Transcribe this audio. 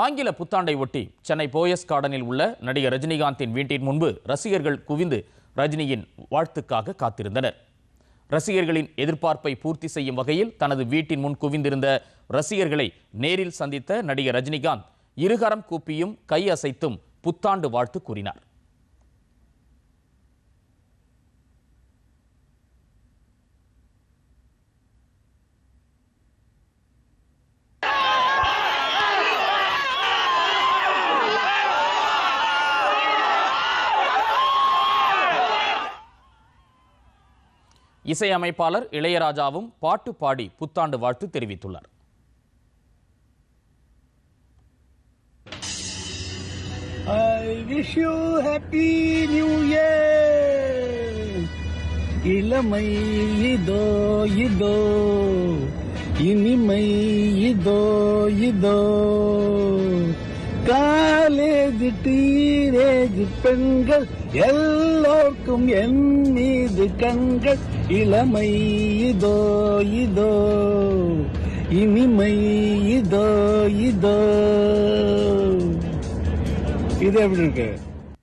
ஆங்கில புத்தாண்டை ஒட்டி சென்னை போயஸ் கார்டனில் உள்ள நடிகர் ரஜினிகாந்தின் வீட்டின் முன்பு ரசிகர்கள் குவிந்து ரஜினியின் வாழ்த்துக்காக காத்திருந்தனர். ரசிகர்களின் எதிர்பார்ப்பை பூர்த்தி செய்யும் வகையில் தனது வீட்டின் முன் குவிந்திருந்த ரசிகர்களை நேரில் சந்தித்த நடிகர் ரஜினிகாந்த் இருகரம் கூப்பியும் கை அசைத்தும் புத்தாண்டு வாழ்த்து கூறினார். இசையமைப்பாளர் இளையராஜாவும் பாட்டு பாடி புத்தாண்டு வாழ்த்து தெரிவித்துள்ளார். I wish you happy new year. இளமை இதோ இதோ, இனிமை இதோ இதோ, காலேஜ் டீனேஜ் பெண்கள் எல்லோருக்கும் என் மீது கண்கள். இளமை இதோ இதோ, இனிமை இதோ இதோ. இது எப்படி இருக்கு?